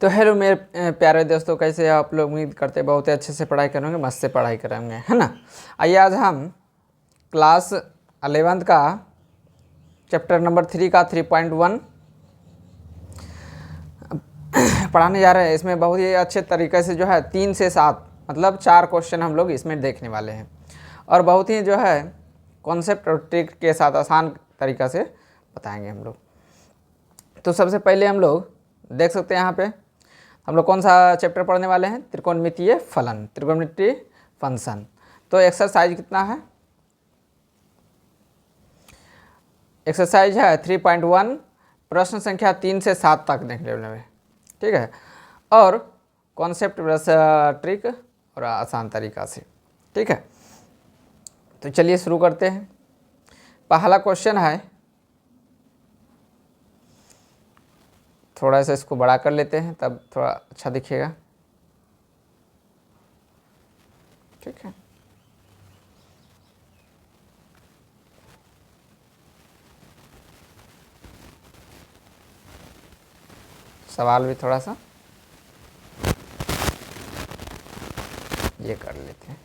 तो हेलो मेरे प्यारे दोस्तों, कैसे हैं आप लोग। उम्मीद करते बहुत ही अच्छे से पढ़ाई करेंगे, मस्त से पढ़ाई करेंगे, है ना। आइए आज हम क्लास 11th का चैप्टर नंबर 3 का 3.1 पढ़ाने जा रहे हैं। इसमें बहुत ही अच्छे तरीके से जो है 3 से 7 मतलब 4 क्वेश्चन हम लोग इसमें देखने वाले हैं, और बहुत ही जो है कॉन्सेप्ट और ट्रिक के साथ आसान तरीक़ा से बताएंगे हम लोग। तो सबसे पहले हम लोग देख सकते हैं यहाँ पे हम लोग कौन सा चैप्टर पढ़ने वाले हैं, त्रिकोणमितीय फलन, त्रिकोणमितीय फंक्शन। तो एक्सरसाइज कितना है, एक्सरसाइज है 3.1, प्रश्न संख्या 3 से 7 तक देखने वाले, ठीक है। और कॉन्सेप्ट प्लस ट्रिक और आसान तरीका से, ठीक है। तो चलिए शुरू करते हैं। पहला क्वेश्चन है, थोड़ा सा इसको बड़ा कर लेते हैं तब थोड़ा अच्छा दिखेगा, ठीक है। सवाल भी थोड़ा सा ये कर लेते हैं,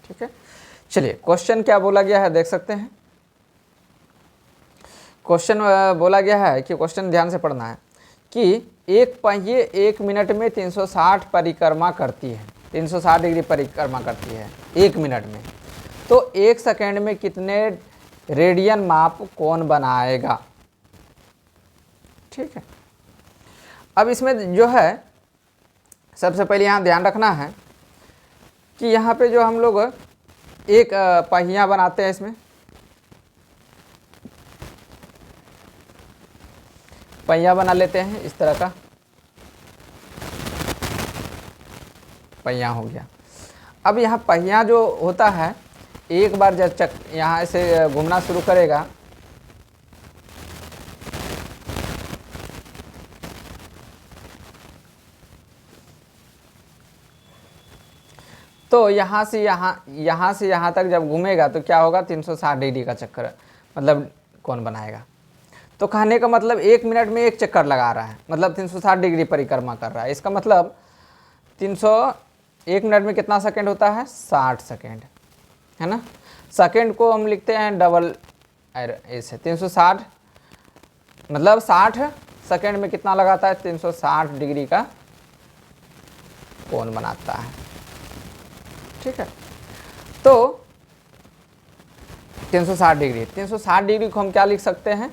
ठीक है। चलिए क्वेश्चन क्या बोला गया है देख सकते हैं। क्वेश्चन बोला गया है कि क्वेश्चन ध्यान से पढ़ना है कि एक पहिए 1 मिनट में 360 परिक्रमा करती है, 360 डिग्री परिक्रमा करती है 1 मिनट में। तो 1 सेकेंड में कितने रेडियन माप कौन बनाएगा, ठीक है। अब इसमें जो है सबसे पहले यहाँ ध्यान रखना है कि यहाँ पे जो हम लोग एक पहिया बनाते हैं, इसमें पहिया बना लेते हैं, इस तरह का पहिया हो गया। अब यहाँ पहिया जो होता है, एक बार जब यहाँ से घूमना शुरू करेगा तो यहाँ से यहाँ तक जब घूमेगा तो क्या होगा, 360 डिग्री का चक्कर मतलब कौन बनाएगा। तो कहने का मतलब 1 मिनट में एक चक्कर लगा रहा है, मतलब 360 डिग्री परिक्रमा कर रहा है। इसका मतलब 1 मिनट में कितना सेकंड होता है, 60 सेकंड, है ना। सेकंड को हम लिखते हैं डबल ऐसे 360, मतलब 60 सेकंड में कितना लगाता है, 360 डिग्री का कोण बनाता है, ठीक है। तो 360 डिग्री को हम क्या लिख सकते हैं,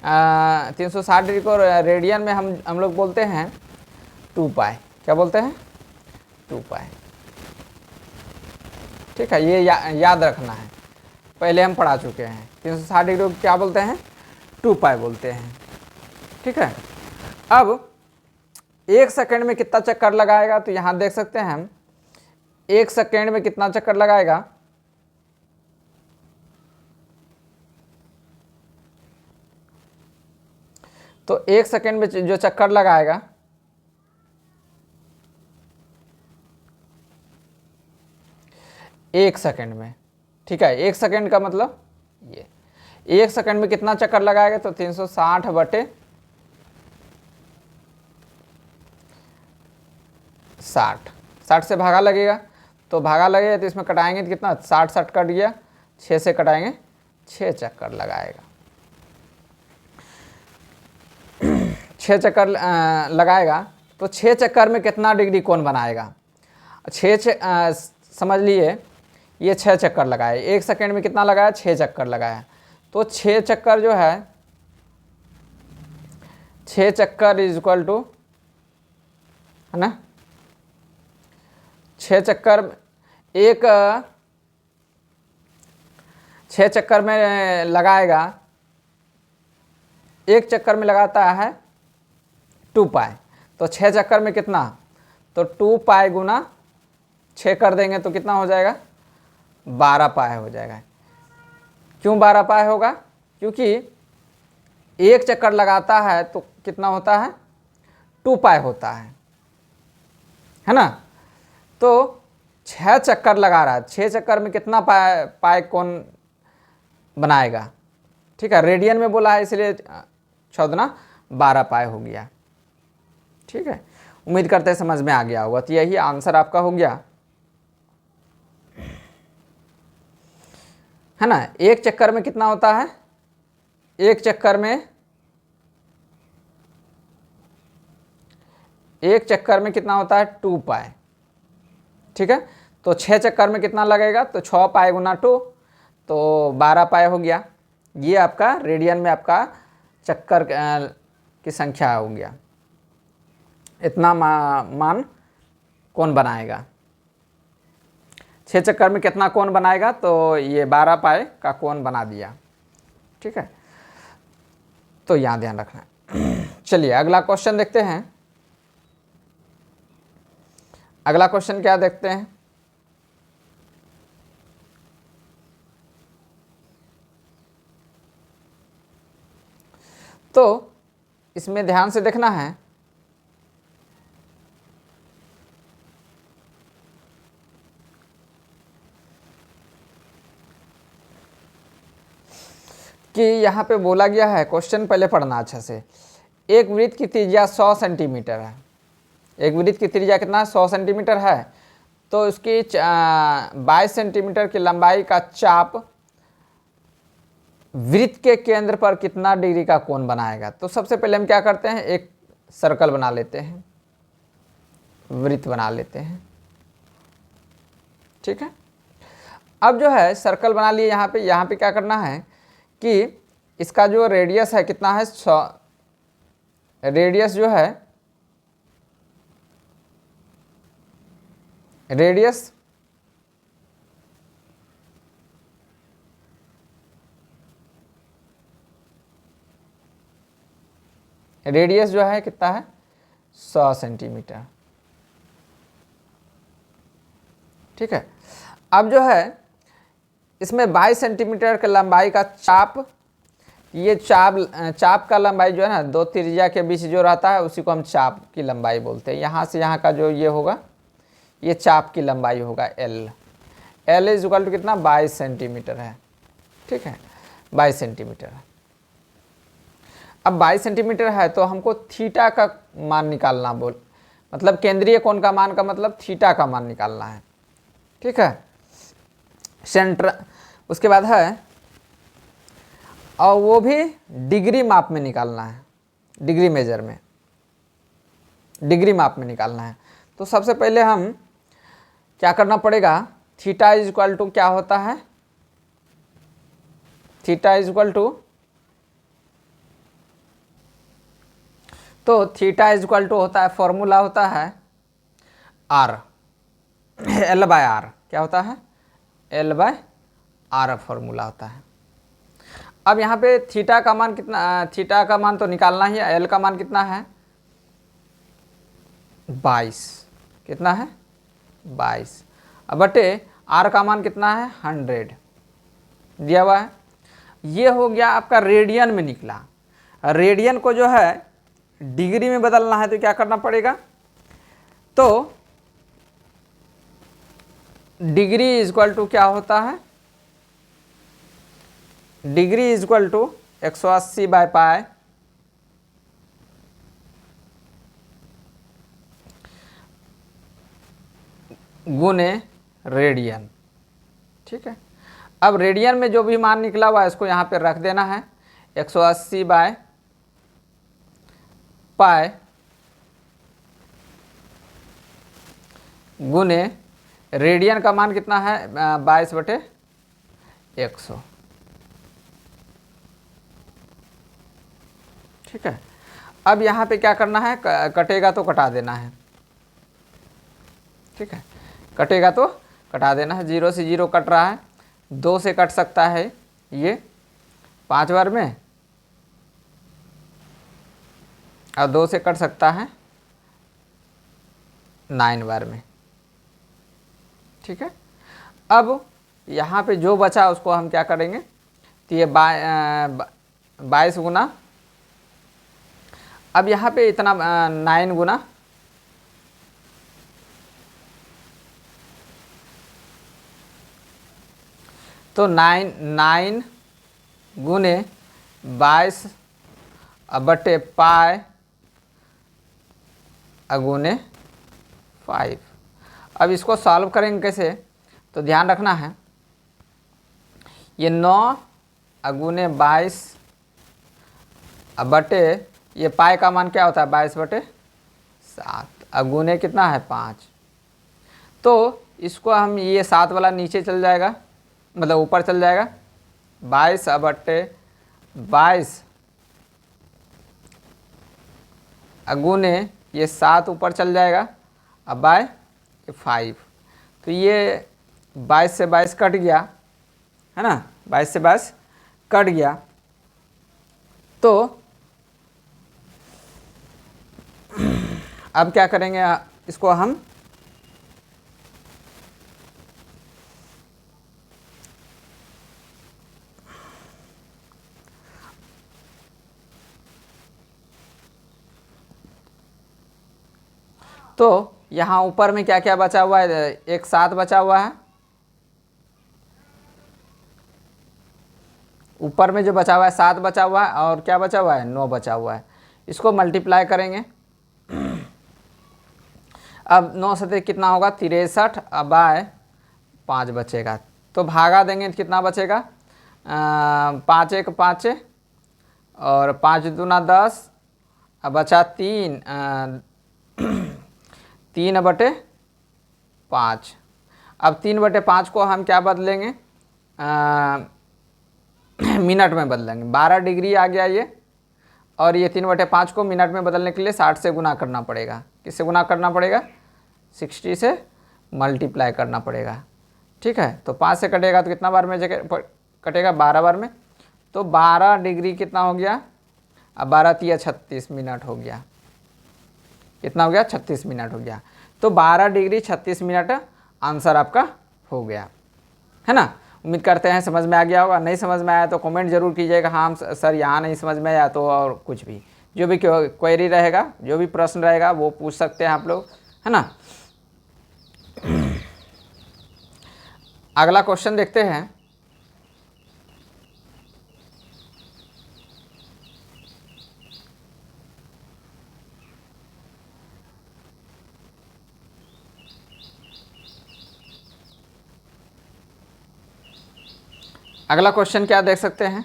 360 डिग्री को रेडियन में हम लोग बोलते हैं 2 पाई। क्या बोलते हैं, 2 पाई, ठीक है। ये याद रखना है, पहले हम पढ़ा चुके हैं। 360 डिग्री को क्या बोलते हैं, 2 पाई बोलते हैं, ठीक है। अब 1 सेकेंड में कितना चक्कर लगाएगा, तो यहाँ देख सकते हैं हम 1 सेकेंड में कितना चक्कर लगाएगा, तो 1 सेकेंड में जो चक्कर लगाएगा एक सेकेंड में, ठीक है। 1 सेकेंड का मतलब ये 1 सेकेंड में कितना चक्कर लगाएगा, तो 360 बटे 60 से भागा लगेगा, तो भागा लगेगा तो इसमें कटाएंगे तो कितना, 60 कट गया, 6 से कटाएंगे, 6 चक्कर लगाएगा। 6 चक्कर लगाएगा तो 6 चक्कर में कितना डिग्री कोण बनाएगा। 6 समझ लिए, ये 6 चक्कर लगाए, 1 सेकेंड में कितना लगाया, 6 चक्कर लगाया। तो 6 चक्कर जो है, 6 चक्कर इज इक्वल टू, है ना, 6 चक्कर 6 चक्कर में लगाएगा, 1 चक्कर में लगाता है 2 पाई। तो 6 चक्कर में कितना, तो 2 पाई गुना 6 कर देंगे तो कितना हो जाएगा, 12 पाई हो जाएगा। क्यों 12 पाई होगा, क्योंकि 1 चक्कर लगाता है तो कितना होता है, 2 पाई होता है ना। तो 6 चक्कर लगा रहा है, 6 चक्कर में कितना पाई कोण बनाएगा, ठीक है, रेडियन में बोला है इसलिए 14 12 पाई हो गया। ठीक है, उम्मीद करते हैं समझ में आ गया होगा। तो यही आंसर आपका हो गया, है ना। एक चक्कर में कितना होता है, एक चक्कर में कितना होता है 2 पाई। ठीक है, तो 6 चक्कर में कितना लगेगा, तो 6 पाई गुना 2 तो 12 पाई हो गया। ये आपका रेडियन में आपका चक्कर की संख्या हो गया। इतना मान कौन बनाएगा, 6 चक्कर में कितना कोण बनाएगा, तो ये 12 पाई का कोण बना दिया। ठीक है, तो यहाँ ध्यान रखना। चलिए अगला क्वेश्चन देखते हैं। अगला क्वेश्चन क्या देखते हैं, तो इसमें ध्यान से देखना है कि यहाँ पे बोला गया है, क्वेश्चन पहले पढ़ना अच्छा से। एक वृत्त की त्रिज्या 100 सेंटीमीटर है। एक वृत्त की त्रिज्या कितना, 100 सेंटीमीटर है। तो उसकी 22 सेंटीमीटर की लंबाई का चाप वृत्त के केंद्र पर कितना डिग्री का कोण बनाएगा। तो सबसे पहले हम क्या करते हैं, एक सर्कल बना लेते हैं, वृत्त बना लेते हैं। ठीक है, अब जो है सर्कल बना लिए। यहाँ पे क्या करना है कि इसका जो रेडियस है कितना है, 100, रेडियस जो है, रेडियस जो है कितना है, 100 सेंटीमीटर। ठीक है, अब जो है इसमें 22 सेंटीमीटर की लंबाई का चाप, ये चाप का लंबाई जो है ना, दो त्रिज्या के बीच जो रहता है उसी को हम चाप की लंबाई बोलते हैं। यहाँ से यहाँ का जो ये होगा, ये चाप की लंबाई होगा एल इज इक्वल टू कितना, 22 सेंटीमीटर है। ठीक है, 22 सेंटीमीटर है। अब 22 सेंटीमीटर है तो हमको थीटा का मान निकालना, मतलब केंद्रीय कोण का मान का मतलब थीटा का मान निकालना है। ठीक है, सेंटर, उसके बाद है, और वो भी डिग्री माप में निकालना है, डिग्री मेजर में, डिग्री माप में निकालना है। तो सबसे पहले हम क्या करना पड़ेगा, थीटा इज इक्वल टू क्या होता है, थीटा इज इक्वल टू, तो थीटा इज इक्वल टू होता है, फॉर्मूला होता है आर, एल बाय आर। क्या होता है, एल बाय आर फॉर्मूला होता है। अब यहाँ पे थीटा का मान कितना, थीटा का मान तो निकालना ही है। एल का मान कितना है, 22, कितना है 22, अब बटे आर का मान कितना है 100 दिया हुआ है। ये हो गया आपका रेडियन में निकला। रेडियन को जो है डिग्री में बदलना है तो क्या करना पड़ेगा, तो डिग्री इज इक्वल टू क्या होता है, degree is equal to 180 by pi गुने रेडियन। ठीक है, अब रेडियन में जो भी मान निकला हुआ है इसको यहाँ पे रख देना है, 180 बाय पाई गुने रेडियन का मान कितना है 22/100। ठीक है, अब यहाँ पे क्या करना है, कटेगा तो कटा देना है। ठीक है, कटेगा तो कटा देना है। 0 से 0 कट रहा है, 2 से कट सकता है ये 5 बार में, और 2 से कट सकता है 9 बार में। ठीक है, अब यहाँ पे जो बचा उसको हम क्या करेंगे, तो ये 22 गुना, अब यहाँ पे इतना 9 गुना, तो 9 गुने 22 बटे पाई अगुने 5। अब इसको सॉल्व करेंगे कैसे, तो ध्यान रखना है, ये 9 अगुने 22 बटे, ये पाई का मान क्या होता है 22 बटे 7 अगुने कितना है 5। तो इसको हम, ये 7 वाला नीचे चल जाएगा, मतलब ऊपर चल जाएगा, 22 बटे 22 अगुने ये 7 ऊपर चल जाएगा, अब बाय 5। तो ये 22 से 22 कट गया है ना, 22 से 22 कट गया। तो अब क्या करेंगे, इसको हम तो यहाँ ऊपर में क्या क्या बचा हुआ है, एक 7 बचा हुआ है, ऊपर में जो बचा हुआ है 7 बचा हुआ है, और क्या बचा हुआ है 9 बचा हुआ है। इसको मल्टीप्लाई करेंगे, अब 9 से कितना होगा 63 बाय 5 बचेगा, तो भागा देंगे तो कितना बचेगा, 5 1 5 और 5 दूना 10, अब बचा 3 बटे 5। अब 3 बटे 5 को हम क्या बदलेंगे, मिनट में बदलेंगे, 12 डिग्री आ गया ये, और ये 3 बटे 5 को मिनट में बदलने के लिए 60 से गुना करना पड़ेगा। किससे गुना करना पड़ेगा, 60 से मल्टीप्लाई करना पड़ेगा। ठीक है, तो 5 से कटेगा तो कितना बार में कटेगा, 12 बार में, तो 12 डिग्री कितना हो गया, अब 12 तिया 36 मिनट हो गया। कितना हो गया, 36 मिनट हो गया। तो 12 डिग्री 36 मिनट आंसर आपका हो गया, है ना। उम्मीद करते हैं समझ में आ गया होगा। नहीं समझ में आया तो कमेंट जरूर कीजिएगा, हाँ सर यहाँ नहीं समझ में आया, तो और कुछ भी जो भी क्वेरी रहेगा, जो भी प्रश्न रहेगा वो पूछ सकते हैं आप लोग, है ना। अगला क्वेश्चन देखते हैं। अगला क्वेश्चन क्या देख सकते हैं,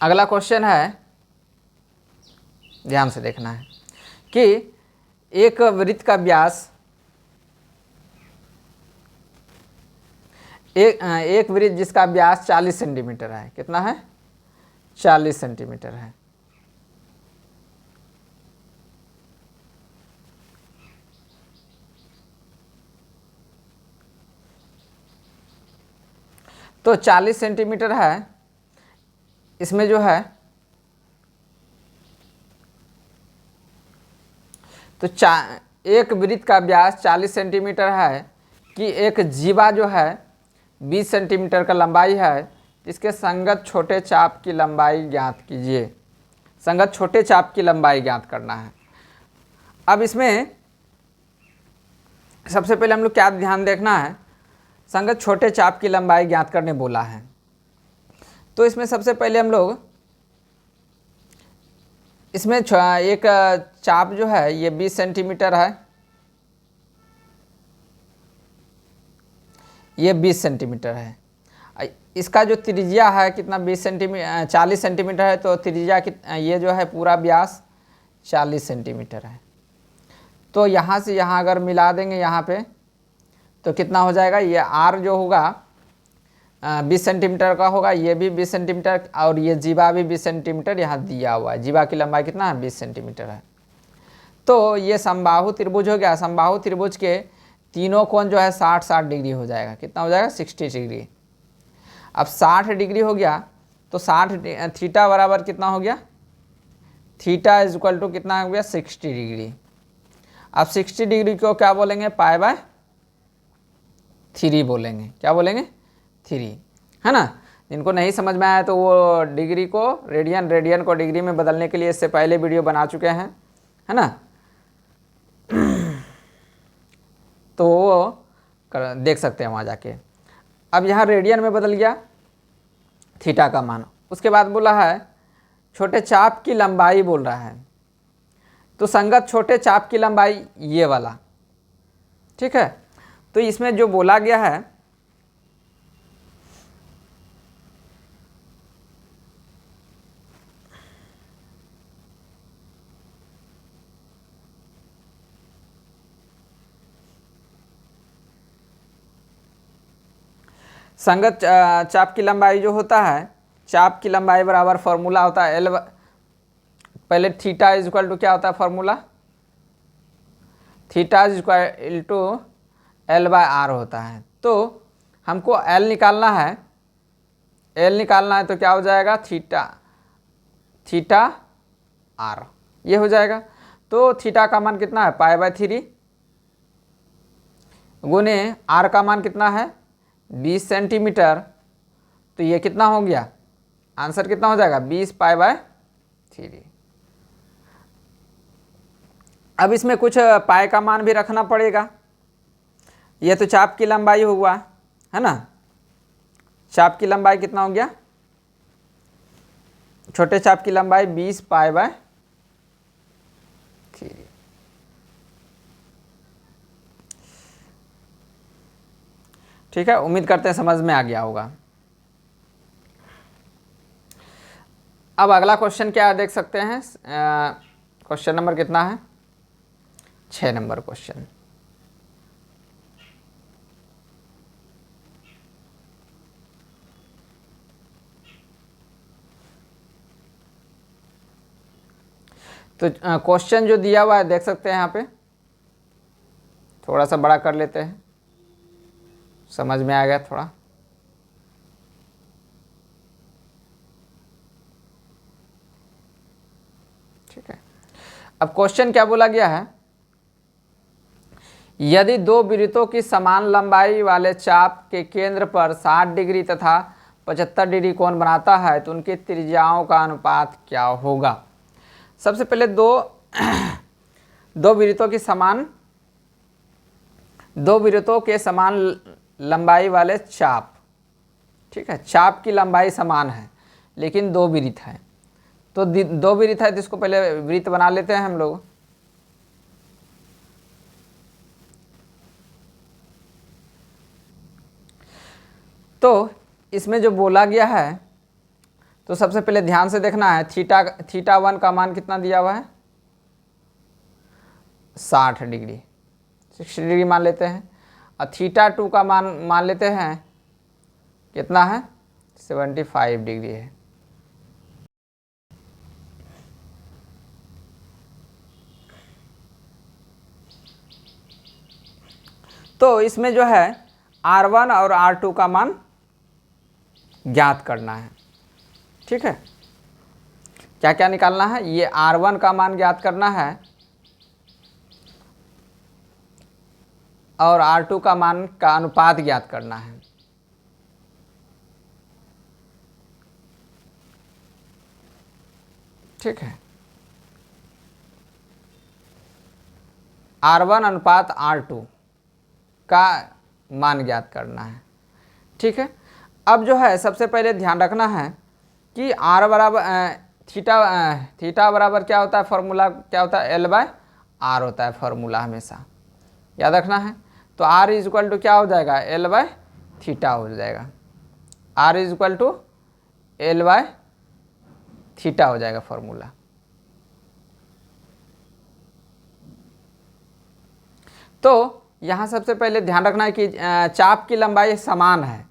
अगला क्वेश्चन है, ध्यान से देखना है कि एक वृत्त का व्यास, एक वृत्त जिसका व्यास 40 सेंटीमीटर है, कितना है 40 सेंटीमीटर है, तो 40 सेंटीमीटर है, इसमें जो है तो एक वृत्त का व्यास 40 सेंटीमीटर है कि एक जीवा जो है 20 सेंटीमीटर का लंबाई है, इसके संगत छोटे चाप की लंबाई ज्ञात कीजिए। संगत छोटे चाप की लंबाई ज्ञात करना है। अब इसमें सबसे पहले हम लोग क्या ध्यान देखना है, संगत छोटे चाप की लंबाई ज्ञात करने बोला है, तो इसमें सबसे पहले हम लोग इसमें एक चाप जो है ये 20 सेंटीमीटर है, ये 20 सेंटीमीटर है। इसका जो त्रिज्या है कितना 20 सेंटीमीटर 40 सेंटीमीटर है, तो त्रिज्या ये जो है पूरा व्यास 40 सेंटीमीटर है। तो यहाँ से यहाँ अगर मिला देंगे यहाँ पे तो कितना हो जाएगा, ये आर जो होगा 20 सेंटीमीटर का होगा, ये भी 20 सेंटीमीटर, और ये जीवा भी 20 सेंटीमीटर यहाँ दिया हुआ है। जीवा की लंबाई कितना है 20 सेंटीमीटर है। तो ये समबाहु त्रिभुज हो गया। समबाहु त्रिभुज के तीनों कोण जो है 60-60 डिग्री हो जाएगा। कितना हो जाएगा 60 डिग्री। अब 60 डिग्री हो गया तो 60 थीटा बराबर कितना हो गया, थीटा इज इक्वल टू कितना हो गया 60 डिग्री। अब 60 डिग्री को क्या बोलेंगे, π/3 बोलेंगे। क्या बोलेंगे 3, है ना। जिनको नहीं समझ में आया तो वो डिग्री को रेडियन, रेडियन को डिग्री में बदलने के लिए इससे पहले वीडियो बना चुके हैं, है ना। तो वो देख सकते हैं वहाँ जाके। अब यहाँ रेडियन में बदल गया थीटा का मान। उसके बाद बोला है छोटे चाप की लंबाई बोल रहा है, तो संगत छोटे चाप की लंबाई ये वाला, ठीक है। तो इसमें जो बोला गया है संगत चाप की लंबाई जो होता है, चाप की लंबाई बराबर फॉर्मूला होता है एल, पहले थीटा इज इक्वल टू क्या होता है formula, theta is equal to L by R होता है। तो हमको एल निकालना है, एल निकालना है तो क्या हो जाएगा थीटा, थीटा आर ये हो जाएगा। तो थीटा का मान कितना है पाई/3 गुने आर का मान कितना है 20 सेंटीमीटर। तो ये कितना हो गया, आंसर कितना हो जाएगा 20 पाई/3। अब इसमें कुछ पाई का मान भी रखना पड़ेगा। ये तो चाप की लंबाई हुआ है ना, चाप की लंबाई कितना हो गया, छोटे चाप की लंबाई 20 पाई/3। ठीक है, उम्मीद करते हैं समझ में आ गया होगा। अब अगला क्वेश्चन क्या है देख सकते हैं। क्वेश्चन नंबर कितना है 6 नंबर क्वेश्चन। तो क्वेश्चन जो दिया हुआ है देख सकते हैं यहाँ पे, थोड़ा सा बड़ा कर लेते हैं, समझ में आ गया थोड़ा। ठीक है, अब क्वेश्चन क्या बोला गया है, यदि दो वृत्तों की समान लंबाई वाले चाप के केंद्र पर 60 डिग्री तथा 75 डिग्री कोण बनाता है तो उनकी त्रिज्याओं का अनुपात क्या होगा। सबसे पहले दो वृत्तों के समान लंबाई वाले चाप, ठीक है, चाप की लंबाई समान है लेकिन दो वृत्त है। तो दो वृत्त है तो इसको पहले वृत्त बना लेते हैं हम लोग। तो इसमें जो बोला गया है तो सबसे पहले ध्यान से देखना है, थीटा 1 का मान कितना दिया हुआ है 60 डिग्री, 60 डिग्री मान लेते हैं। और थीटा 2 का मान लेते हैं कितना है 75 डिग्री है। तो इसमें जो है R1 और R2 का मान ज्ञात करना है। ठीक है, क्या क्या निकालना है, ये R1 का मान ज्ञात करना है और R2 का मान का अनुपात ज्ञात करना है। ठीक है, R1 अनुपात R2 का मान ज्ञात करना है। ठीक है, अब जो है सबसे पहले ध्यान रखना है कि R बराबर थीटा बराबर क्या होता है, फॉर्मूला क्या होता है L/R होता है फॉर्मूला, हमेशा याद रखना है। तो R इज इक्वल टू क्या हो जाएगा L/थीटा हो जाएगा, R इज इक्वल टू L/थीटा हो जाएगा फॉर्मूला। तो यहाँ सबसे पहले ध्यान रखना है कि चाप की लंबाई समान है,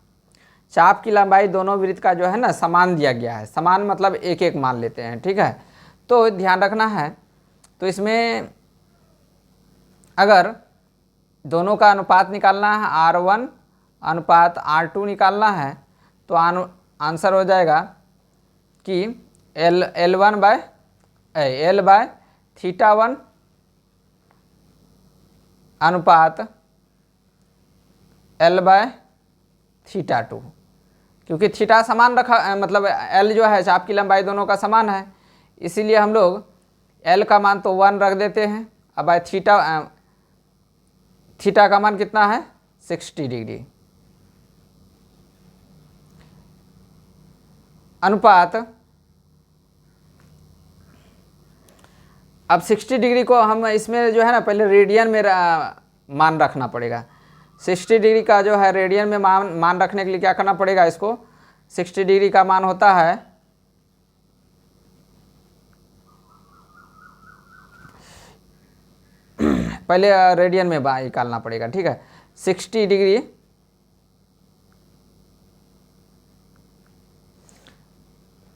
चाप की लंबाई दोनों वृत्त का जो है ना समान दिया गया है, समान मतलब एक एक मान लेते हैं। ठीक है, तो ध्यान रखना है। तो इसमें अगर दोनों का अनुपात निकालना है, R1 अनुपात R2 निकालना है, तो आंसर हो जाएगा कि L/थीटा 1 अनुपात L/थीटा 2, क्योंकि थीटा समान रखा मतलब L जो है चाप की लंबाई दोनों का समान है, इसीलिए हम लोग एल का मान तो 1 रख देते हैं। अब भाई थीटा का मान कितना है 60 डिग्री। अनुपात, अब 60 डिग्री को हम इसमें जो है ना पहले रेडियन में मान रखना पड़ेगा। 60 डिग्री का जो है रेडियन में मान रखने के लिए क्या करना पड़ेगा, इसको 60 डिग्री का मान होता है पहले रेडियन में निकालना पड़ेगा। ठीक है, 60 डिग्री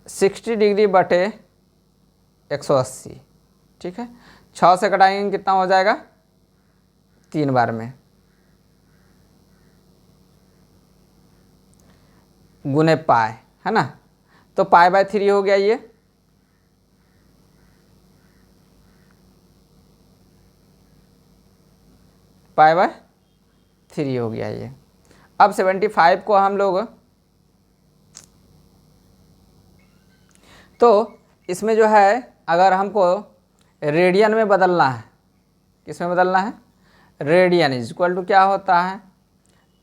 60 डिग्री बटे 180। ठीक है, 6 से कटाएंगे कितना हो जाएगा 3 बार में, गुने पाई, है ना। तो पाई/3 हो गया ये। पाई/3 हो गया ये। अब 75 को हम लोग, तो इसमें जो है अगर हमको रेडियन में बदलना है, किस में बदलना है, रेडियन इज इक्वल टू क्या होता है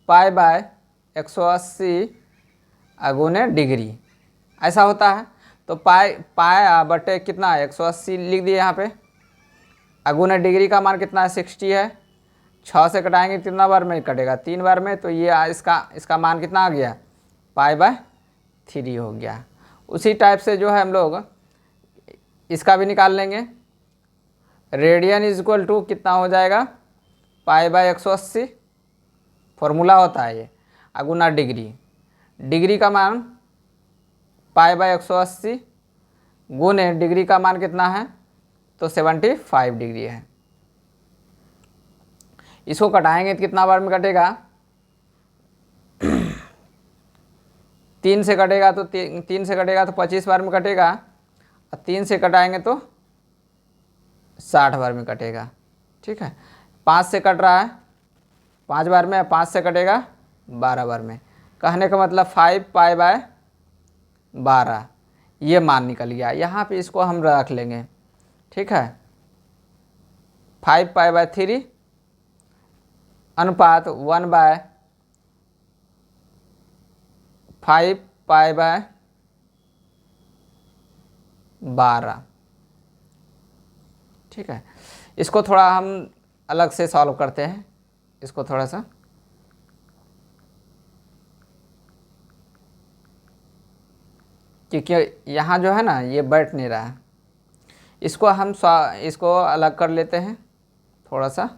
पाई/180 गुने डिग्री, ऐसा होता है। तो पाई बटे कितना है 180 लिख दिए यहाँ पे, गुने डिग्री का मान कितना है 60 है। 6 से कटाएंगे कितना बार में कटेगा 3 बार में, तो ये इसका मान कितना आ गया पाई/3 हो गया। उसी टाइप से जो है हम लोग इसका भी निकाल लेंगे। रेडियन इज इक्वल टू कितना हो जाएगा पाई/180, फॉर्मूला होता है ये, गुना डिग्री, डिग्री का मान पाई/180 गुने डिग्री का मान कितना है तो 75 डिग्री है। इसको कटाएंगे तो कितना बार में कटेगा 3 से कटेगा तो 3 से कटेगा तो 25 बार में कटेगा, और 3 से कटाएंगे तो 60 बार में कटेगा। ठीक है, 5 से कट रहा है 5 बार में, 5 से कटेगा 12 बार में। कहने का मतलब 5 पाई/12 ये मान निकल गया। यहाँ पे इसको हम रख लेंगे। ठीक है, 5 पाई/3 अनुपात 1/5 पाई/12। ठीक है, इसको थोड़ा हम अलग से सॉल्व करते हैं, इसको थोड़ा सा, क्योंकि यहाँ जो है ना ये बैठ नहीं रहा है। इसको हम इसको अलग कर लेते हैं थोड़ा सा,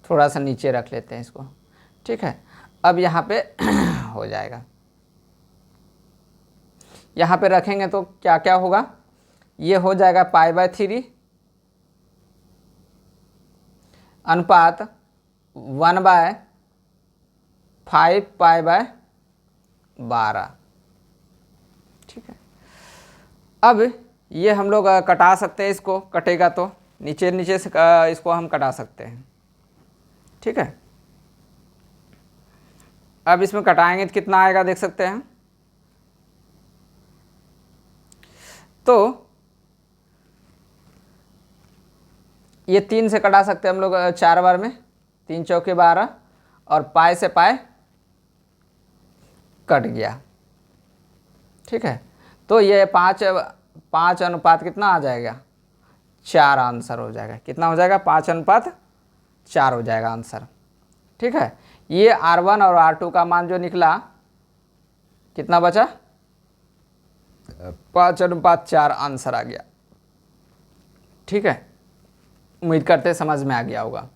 थोड़ा सा नीचे रख लेते हैं इसको। ठीक है, अब यहाँ पे हो जाएगा। यहाँ पे रखेंगे तो क्या क्या होगा, ये हो जाएगा पाई/3 अनुपात 1/5 पाई/12। ठीक है, अब ये हम लोग कटा सकते हैं, इसको कटेगा तो नीचे नीचे से इसको हम कटा सकते हैं। ठीक है, अब इसमें कटाएंगे तो कितना आएगा देख सकते हैं। तो ये 3 से कटा सकते हैं हम लोग 4 बार में, 3 चौके 12, और पाई से पाई कट गया। ठीक है, तो ये 5 अनुपात कितना आ जाएगा 4 आंसर हो जाएगा। कितना हो जाएगा 5/4 हो जाएगा आंसर। ठीक है, ये R1 और R2 का मान जो निकला कितना बचा 5/4 आंसर आ गया। ठीक है, उम्मीद करते समझ में आ गया होगा।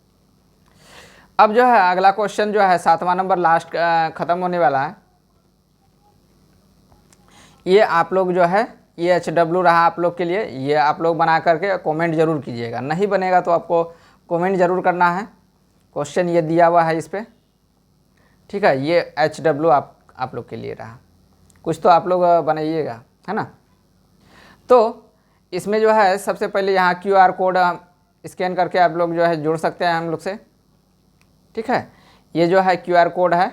अब जो है अगला क्वेश्चन जो है 7वां नंबर लास्ट खत्म होने वाला है। ये आप लोग जो है ये HW रहा आप लोग के लिए, ये आप लोग बना करके कमेंट जरूर कीजिएगा। नहीं बनेगा तो आपको कमेंट जरूर करना है। क्वेश्चन ये दिया हुआ है इस पर। ठीक है, ये HW आप लोग के लिए रहा, कुछ तो आप लोग बनाइएगा, है ना। तो इसमें जो है सबसे पहले यहाँ QR कोड स्कैन करके आप लोग जो है जुड़ सकते हैं हम लोग से। ठीक है, ये जो है QR कोड है,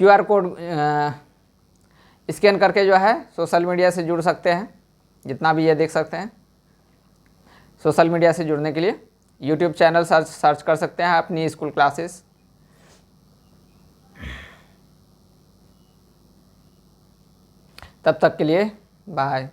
QR कोड स्कैन करके जो है सोशल मीडिया से जुड़ सकते हैं, जितना भी ये देख सकते हैं। सोशल मीडिया से जुड़ने के लिए YouTube चैनल सर्च कर सकते हैं अपनी स्कूल क्लासेस। तब तक के लिए बाय।